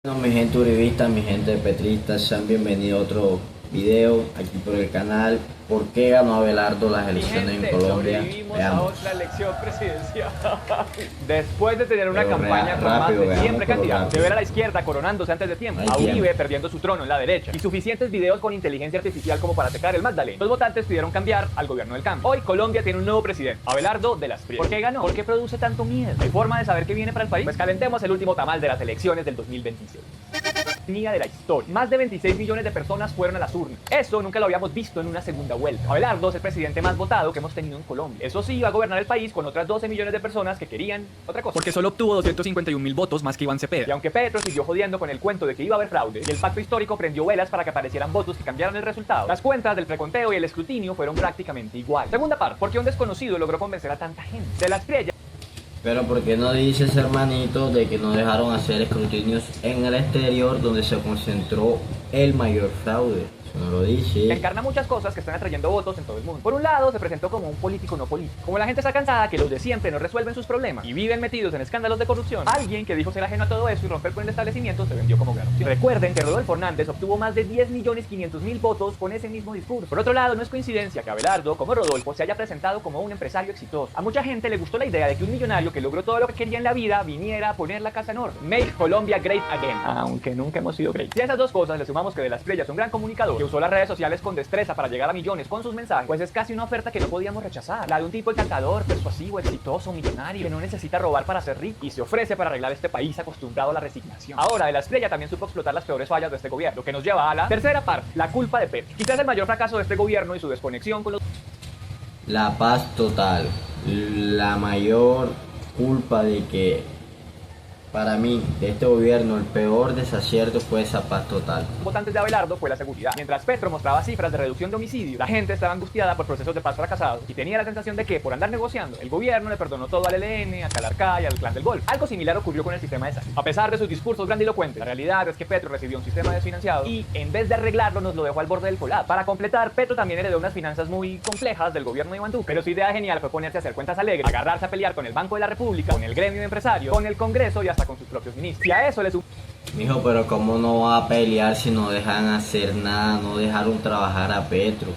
Bueno, mi gente uribista, mi gente petrista, sean bienvenidos a otro video aquí por el canal. ¿Por qué ganó Abelardo las elecciones en Colombia? Sobrevivimos a Veamos. otra elección presidencial. Después de tener una Pero campaña con más rápido, de veamos 100 por precandidatos, de rápido. ver a la izquierda coronándose antes de tiempo, Hay a Uribe tiempo. perdiendo su trono en la derecha, y suficientes videos con inteligencia artificial como para atacar el Magdalena, los votantes pidieron cambiar al gobierno del cambio. Hoy Colombia tiene un nuevo presidente, Abelardo de las Espriella. ¿Por qué ganó? ¿Por qué produce tanto miedo? ¿Hay forma de saber qué viene para el país? Pues calentemos el último tamal de las elecciones del 2026 de la historia. Más de 26 millones de personas fueron a las urnas. Eso nunca lo habíamos visto en una segunda vuelta. Abelardo es el presidente más votado que hemos tenido en Colombia. Eso sí, va a gobernar el país con otras 12 millones de personas que querían otra cosa. Porque solo obtuvo 251.000 votos más que Iván Y Cepeda. aunque Petro siguió jodiendo con el cuento de que iba a haber fraude, y el pacto histórico prendió velas para que aparecieran votos que cambiaran el resultado, las cuentas del preconteo y el escrutinio fueron prácticamente iguales. Segunda parte, ¿por qué un desconocido logró convencer a tanta gente? De la Espriella. Pero ¿por qué no dices, hermanito, de que no dejaron hacer escrutinios en el exterior donde se concentró el mayor fraude? Eso no lo dice. Encarna muchas cosas que están atrayendo votos en todo el mundo. Por un lado, se presentó como un político no político. Como la gente está cansada que los de siempre no resuelven sus problemas y viven metidos en escándalos de corrupción, alguien que dijo ser ajeno a todo eso y romper con el establecimiento se vendió como gran opción. Recuerden que Rodolfo Hernández obtuvo más de 10.500.000 votos con ese mismo discurso. Por otro lado, no es coincidencia que Abelardo, como Rodolfo, se haya presentado como un empresario exitoso. A mucha gente le gustó la idea de que un millonario que logró todo lo que quería en la vida viniera a poner la casa en orden. Make Colombia great again. Aunque nunca hemos sido great. Si a esas dos cosas le sumamos que De la Espriella es un gran comunicador que usó las redes sociales con destreza para llegar a millones con sus mensajes, pues es casi una oferta que no podíamos rechazar. La de un tipo encantador, persuasivo, exitoso, millonario, que no necesita robar para ser rico y se ofrece para arreglar este país acostumbrado a la resignación. Ahora, De la Espriella también supo explotar las peores fallas de este gobierno, lo que nos lleva a la tercera parte, la culpa de Petro. Quizás el mayor fracaso de este gobierno y su desconexión con los... La paz total. La mayor culpa de que, para mí, de este gobierno, el peor desacierto fue esa paz total. votantes de Abelardo fue la seguridad. Mientras Petro mostraba cifras de reducción de homicidios, la gente estaba angustiada por procesos de paz fracasados y tenía la sensación de que, por andar negociando, el gobierno le perdonó todo al ELN, a Calarcá y al Clan del Golfo. Algo similar ocurrió con el sistema de salud. A pesar de sus discursos grandilocuentes, la realidad es que Petro recibió un sistema desfinanciado y, en vez de arreglarlo, nos lo dejó al borde del colapso. Para completar, Petro también heredó unas finanzas muy complejas del gobierno de Iván Duque, pero su idea genial fue ponerse a hacer cuentas alegres, agarrarse a pelear con el Banco de la República, con el gremio de empresarios, con el Congreso y hasta con sus propios ministros. Y a eso le sumó... Mijo, pero ¿cómo no va a pelear si no dejan hacer nada? No dejaron trabajar a Petro.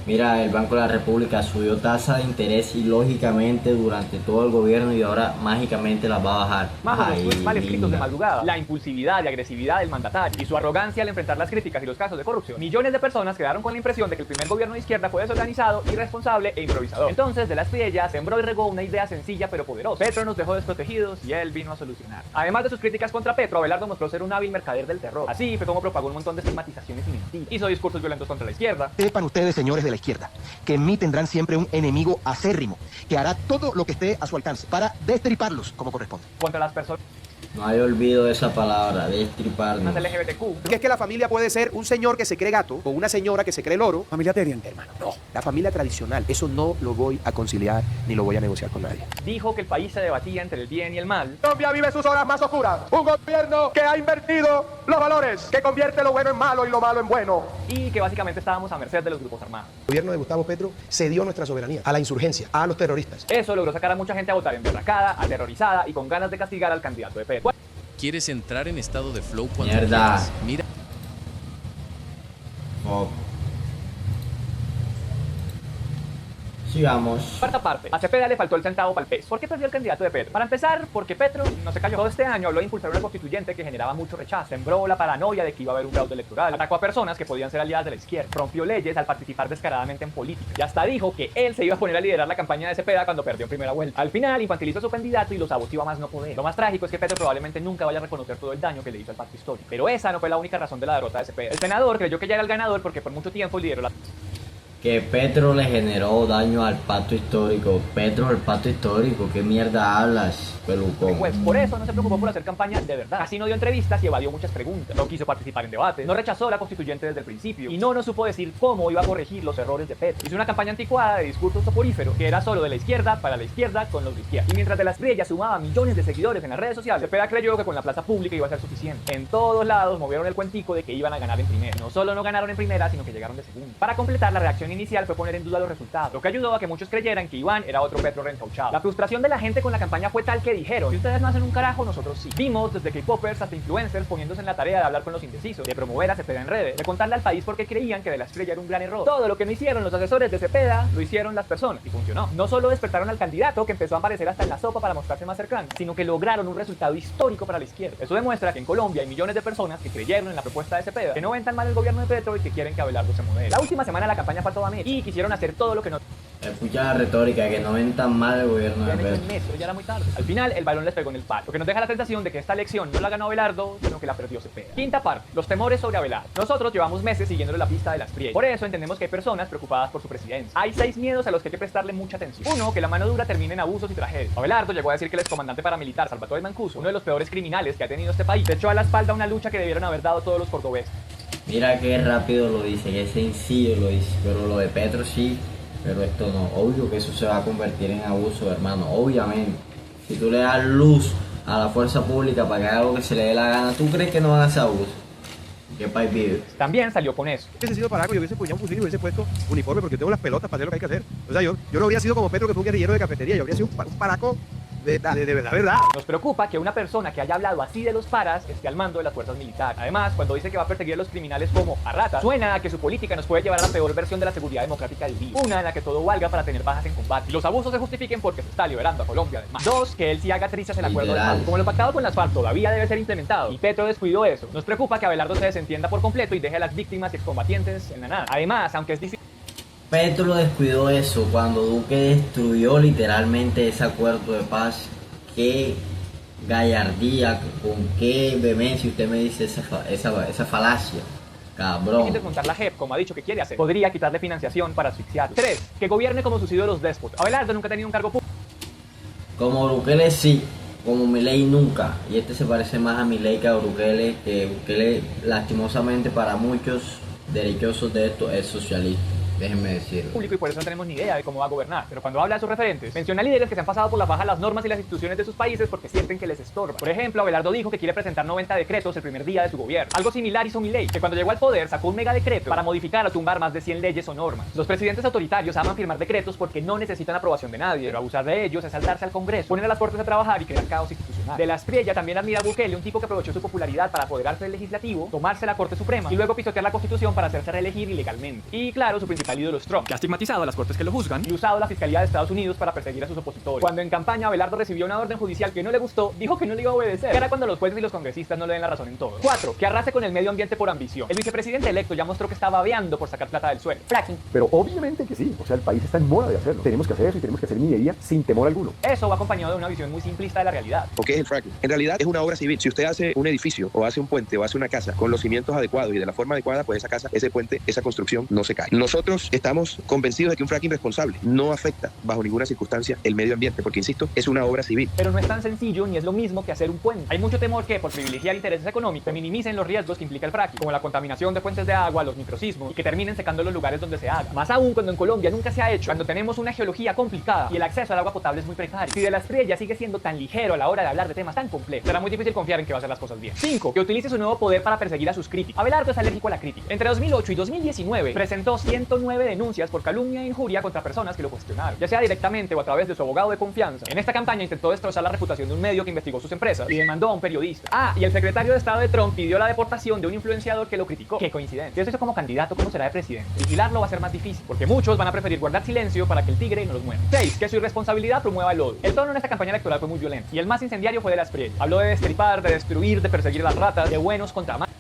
Mira, el Banco de la República subió tasa de interés ilógicamente durante todo el gobierno y ahora mágicamente las va a bajar. Más los Ay, tweets mal escritos de linda. madrugada, la impulsividad y agresividad del mandatario y su arrogancia al enfrentar las críticas y los casos de corrupción. Millones de personas quedaron con la impresión de que el primer gobierno de izquierda fue desorganizado, irresponsable e improvisador. Entonces, De la Espriella sembró y regó una idea sencilla pero poderosa. Petro nos dejó desprotegidos y él vino a solucionar. Además de sus críticas contra Petro, Abelardo mostró ser un hábil mercader del terror. Así fue como propagó un montón de estigmatizaciones y mentiras. Hizo discursos violentos contra la izquierda. Sepan ustedes, señores de la izquierda, que en mí tendrán siempre un enemigo acérrimo, que hará todo lo que esté a su alcance para destriparlos como corresponde. Contra las personas No hay olvido de esa palabra, destriparnos. LGBTQ. Que es que la familia puede ser un señor que se cree gato o una señora que se cree loro. Familia Terian, hermano, no. La familia tradicional, eso no lo voy a conciliar ni lo voy a negociar con nadie. Dijo que el país se debatía entre el bien y el mal. Colombia vive sus horas más oscuras. Un gobierno que ha invertido los valores, que convierte lo bueno en malo y lo malo en bueno. Y que básicamente estábamos a merced de los grupos armados. El gobierno de Gustavo Petro cedió nuestra soberanía a la insurgencia, a los terroristas. Eso logró sacar a mucha gente a votar emberracada, aterrorizada y con ganas de castigar al candidato de Petro. ¿Quieres entrar en estado de flow cuando Mierda. quieras? Mira. Oh. Sigamos. Cuarta parte, a Cepeda le faltó el centavo para el peso. ¿Por qué perdió el candidato de Petro? Para empezar, porque Petro no se cayó. Todo este año habló de impulsar una constituyente que generaba mucho rechazo. Sembró la paranoia de que iba a haber un fraude electoral. Atacó a personas que podían ser aliadas de la izquierda. Rompió leyes al participar descaradamente en política. Y hasta dijo que él se iba a poner a liderar la campaña de Cepeda cuando perdió en primera vuelta. Al final, infantilizó a su candidato y lo saboteó a más no poder. Lo más trágico es que Petro probablemente nunca vaya a reconocer todo el daño que le hizo al pacto histórico. Pero esa no fue la única razón de la derrota de Cepeda. El senador creyó que ya era el ganador porque por mucho tiempo lideró la... Que Petro le generó daño al pacto histórico. Petro, el pacto histórico, ¿qué mierda hablas, pelucón? Pues por eso no se preocupó por hacer campaña de verdad. Así no dio entrevistas y evadió muchas preguntas. No quiso participar en debates. No rechazó la constituyente desde el principio. Y no nos supo decir cómo iba a corregir los errores de Petro. Hizo una campaña anticuada de discurso soporífero que era solo de la izquierda para la izquierda con los de izquierda. Y mientras De la Espriella sumaba millones de seguidores en las redes sociales, Cepeda creyó que con la plaza pública iba a ser suficiente. En todos lados movieron el cuentico de que iban a ganar en primera. No solo no ganaron en primera, sino que llegaron de segunda. Para completar, la reacción orden inicial fue poner en duda los resultados, lo que ayudó a que muchos creyeran que Iván era otro Petro reencauchado. La frustración de la gente con la campaña fue tal que dijeron: si ustedes no hacen un carajo, nosotros sí. Vimos desde K-popers hasta influencers poniéndose en la tarea de hablar con los indecisos, de promover a Cepeda en redes, de contarle al país por qué creían que De la Espriella era un gran error. Todo lo que no hicieron los asesores de Cepeda, lo hicieron las personas, y funcionó. No solo despertaron al candidato, que empezó a aparecer hasta en la sopa para mostrarse más cercano, sino que lograron un resultado histórico para la izquierda. Eso demuestra que en Colombia hay millones de personas que creyeron en la propuesta de Cepeda, que no ven tan mal el gobierno de Petro y que quieren que Abelardo se modele. La última semana la campaña fue a toda mecha y quisieron hacer todo lo que no Escucha la retórica, que no ven tan mal el gobierno de habían hecho en Petro. mes, pero ya era muy tarde. Al final, el balón les pegó en el palo, lo que nos deja la sensación de que esta elección no la ganó Abelardo, sino que la perdió Cepeda. Quinta parte, los temores sobre Abelardo. Nosotros llevamos meses siguiéndole la pista de las Espriella. Por eso entendemos que hay personas preocupadas por su presidencia. Hay 6 miedos a los que hay que prestarle mucha atención. Uno, que la mano dura termine en abusos y tragedias. Abelardo llegó a decir que el excomandante paramilitar Salvatore Mancuso, uno de los peores criminales que ha tenido este país, se echó a la espalda una lucha que debieron haber dado todos los cordobeses. Mira qué rápido lo dice, qué sencillo lo dice, pero lo de Petro sí, pero esto no. Obvio que eso se va a convertir en abuso, hermano, obviamente. Si tú le das luz a la fuerza pública para que haga lo que se le dé la gana, ¿tú crees que no van a hacer abuso? ¿Qué país vive? También salió con eso. Hubiese sido paraco, yo hubiese puñado un fusil y hubiese puesto uniforme porque tengo las pelotas para hacer lo que hay que hacer. O sea, yo no habría sido como Petro, que fue un guerrillero de cafetería, yo habría sido un paraco de verdad. Nos preocupa que una persona que haya hablado así de los paras esté al mando de las fuerzas militares. Además, cuando dice que va a perseguir a los criminales como a ratas, suena a que su política nos puede llevar a la peor versión de la seguridad democrática del día. Una en la que todo valga para tener bajas en combate y los abusos se justifiquen porque se está liberando a Colombia del mar. Dos, que él sí haga trizas el acuerdo de paz. Como lo pactado con las FARC todavía debe ser implementado y Petro descuidó eso, nos preocupa que Abelardo se desentienda por completo y deje a las víctimas y excombatientes en la nada. Además, aunque es difícil, Petro descuidó eso cuando Duque destruyó literalmente ese acuerdo de paz. Qué gallardía, con qué vehemencia usted me dice esa falacia, cabrón. desmontar la JEP, como ha dicho que quiere hacer, podría quitarle financiación para asfixiarlo. 3. Que gobierne como sus ídolos déspotas. Abelardo nunca ha tenido un cargo público. Como Bukele sí, como Milei nunca. Y este se parece más a Milei que a Bukele, que Bukele lastimosamente para muchos derechosos de esto es socialista. Déjenme decirlo. Y por eso no tenemos ni idea de cómo va a gobernar. Pero cuando habla de sus referentes, menciona líderes que se han pasado por la baja las normas y las instituciones de sus países porque sienten que les estorba. Por ejemplo, Abelardo dijo que quiere presentar 90 decretos el primer día de su gobierno. Algo similar hizo Milei, que cuando llegó al poder sacó un mega decreto para modificar o tumbar más de 100 leyes o normas. Los presidentes autoritarios aman firmar decretos porque no necesitan aprobación de nadie, pero abusar de ellos es saltarse al Congreso, poner a las Cortes a trabajar y crear caos institucional. De la Espriella también admira a Bukele, un tipo que aprovechó su popularidad para apoderarse del legislativo, tomarse la Corte Suprema y luego pisotear la Constitución para hacerse reelegir ilegalmente. Y claro, su principal ídolo es Trump, Que ha estigmatizado a las cortes que lo juzgan. y usado la Fiscalía de Estados Unidos para perseguir a sus opositores. Cuando en campaña Abelardo recibió una orden judicial que no le gustó, dijo que no le iba a obedecer. Que era cuando los jueces y los congresistas no le den la razón en todo. 4. Que arrase con el medio ambiente por ambición. El vicepresidente electo ya mostró que estaba babeando por sacar plata del suelo. Fracking. Pero obviamente que sí, o sea, el país está en moda de hacerlo. Tenemos que hacer eso y tenemos que hacer minería sin temor alguno. Eso va acompañado de una visión muy simplista de la realidad. ¿O qué es el fracking? En realidad es una obra civil. Si usted hace un edificio o hace un puente o hace una casa con los cimientos adecuados y de la forma adecuada, pues esa casa, ese puente, esa construcción no se cae. Nosotros estamos convencidos de que un fracking responsable no afecta bajo ninguna circunstancia el medio ambiente, porque insisto, es una obra civil. Pero no es tan sencillo ni es lo mismo que hacer un puente. Hay mucho temor que por privilegiar intereses económicos se minimicen los riesgos que implica el fracking, como la contaminación de fuentes de agua, los microsismos y que terminen secando los lugares donde se haga. Más aún cuando en Colombia nunca se ha hecho, cuando tenemos una geología complicada y el acceso al agua potable es muy precario. Si De la Espriella sigue siendo tan ligero a la hora de hablar de temas tan complejos, será muy difícil confiar en que va a hacer las cosas bien. 5. Que utilice su nuevo poder para perseguir a sus críticos. Abelardo es alérgico a la crítica. Entre 2008 y 2019 presentó 109 denuncias por calumnia e injuria contra personas que lo cuestionaron, ya sea directamente o a través de su abogado de confianza. En esta campaña intentó destrozar la reputación de un medio que investigó sus empresas y demandó a un periodista. Y el secretario de Estado de Trump pidió la deportación de un influenciador que lo criticó. Qué coincidencia. Si eso hizo como candidato, ¿cómo será de presidente? Vigilarlo va a ser más difícil, porque muchos van a preferir guardar silencio para que el tigre no los muera. 6. Que su irresponsabilidad promueva el odio. El tono en esta campaña electoral fue muy violento, y el más incendiario fue De la Espriella. Habló de destripar, de destruir, de perseguir a las ratas, de buenos contra malos.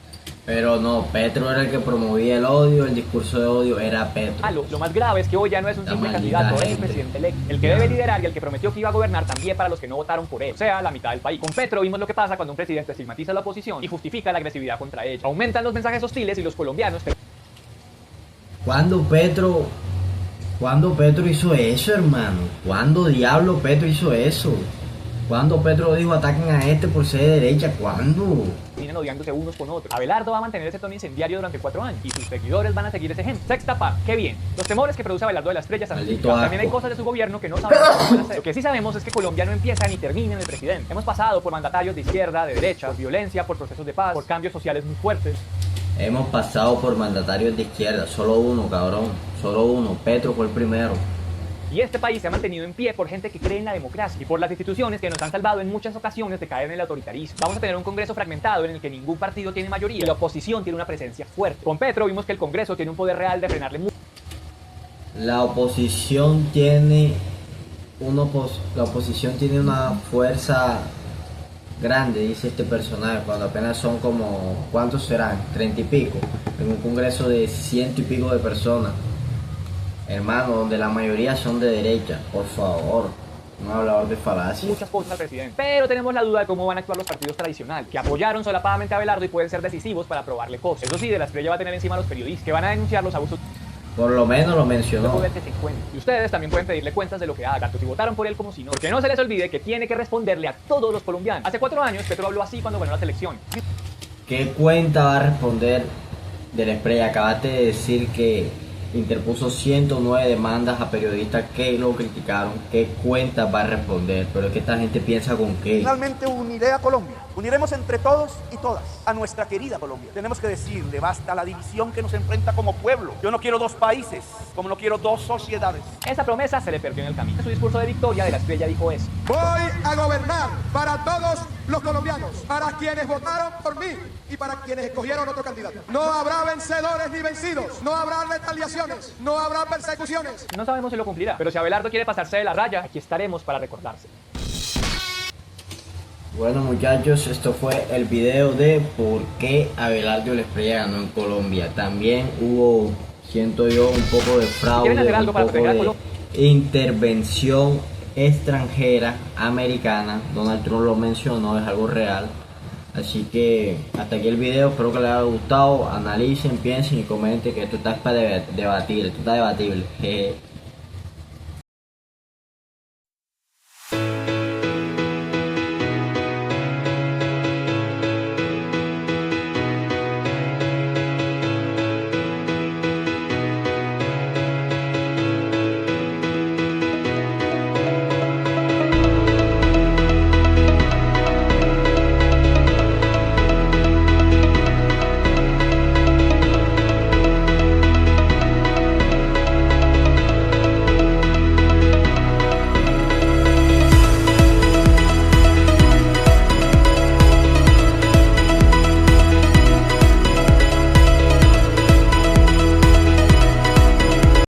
Pero no, Petro era el que promovía el odio, el discurso de odio era Petro. Lo más grave es que hoy ya no es un La simple maldita candidato, es el gente. presidente electo, el que debe liderar y el que prometió que iba a gobernar también para los que no votaron por él, o sea, la mitad del país. Con Petro vimos lo que pasa cuando un presidente estigmatiza a la oposición y justifica la agresividad contra ella. Aumentan los mensajes hostiles y los colombianos ¿Cuándo Petro hizo eso, hermano? ¿Cuándo diablo Petro hizo eso? ¿Cuándo Petro dijo ataquen a este por ser de derecha? ¿Cuándo? terminan odiándose unos con otros. Abelardo va a mantener ese tono incendiario durante 4 años y sus seguidores van a seguir ese ejemplo. Sexta parte, qué bien. Los temores que produce Abelardo de la Espriella están Maldito justificados. También hay asco. cosas de su gobierno que no sabemos cómo van a hacer. Lo que sí sabemos es que Colombia no empieza ni termina en el presidente. Hemos pasado por mandatarios de izquierda, de derecha, por violencia, por procesos de paz, por cambios sociales muy fuertes. Hemos pasado por mandatarios de izquierda, solo uno, cabrón. solo uno, Petro fue el primero. Y este país se ha mantenido en pie por gente que cree en la democracia y por las instituciones que nos han salvado en muchas ocasiones de caer en el autoritarismo. Vamos a tener un Congreso fragmentado en el que ningún partido tiene mayoría y la oposición tiene una presencia fuerte. Con Petro vimos que el Congreso tiene un poder real de frenarle mucho. La oposición tiene una fuerza grande, dice este personaje, cuando apenas son como, ¿cuántos serán? 30 y pico, en un Congreso de 100 y pico de personas. Hermano, donde la mayoría son de derecha, por favor, no hablador de falacias. Muchas cosas al presidente. Pero tenemos la duda de cómo van a actuar los partidos tradicionales, que apoyaron solapadamente a Abelardo y pueden ser decisivos para aprobarle cosas. Eso sí, de la Estrella va a tener encima a los periodistas, que van a denunciar los abusos Por lo menos lo de mencionó. poder que se encuentre. Y ustedes también pueden pedirle cuentas de lo que haga, tanto si votaron por él como si no. Porque no se les olvide que tiene que responderle a todos los colombianos. Hace 4 años Petro habló así cuando ganó las elecciones. ¿Qué cuenta va a responder de la Estrella? Acabaste de decir que interpuso 109 demandas a periodistas que lo criticaron. ¿Qué cuenta va a responder? Pero es que esta gente piensa con qué. Finalmente uniré a Colombia. Uniremos entre todos y todas a nuestra querida Colombia. Tenemos que decirle basta a la división que nos enfrenta como pueblo. Yo no quiero 2 países, como no quiero 2 sociedades. Esa promesa se le perdió en el camino. En su discurso de victoria, de la Estrella dijo eso. Voy a gobernar para todos los colombianos, para quienes votaron por mí y para quienes escogieron otro candidato. No habrá vencedores ni vencidos, no habrá retaliaciones, no habrá persecuciones. No sabemos si lo cumplirá, pero si Abelardo quiere pasarse de la raya, aquí estaremos para recordárselo. Bueno muchachos, esto fue el video de por qué Abelardo Estrella ganó en Colombia. También hubo, siento yo, un poco de fraude, ¿Quieren hacer un algo para poco proteger a de Colombia? intervención extranjera, americana. Donald Trump lo mencionó, es algo real. Así que hasta aquí el video, espero que les haya gustado. Analicen, piensen y comenten, que esto está para debatir, esto está debatible.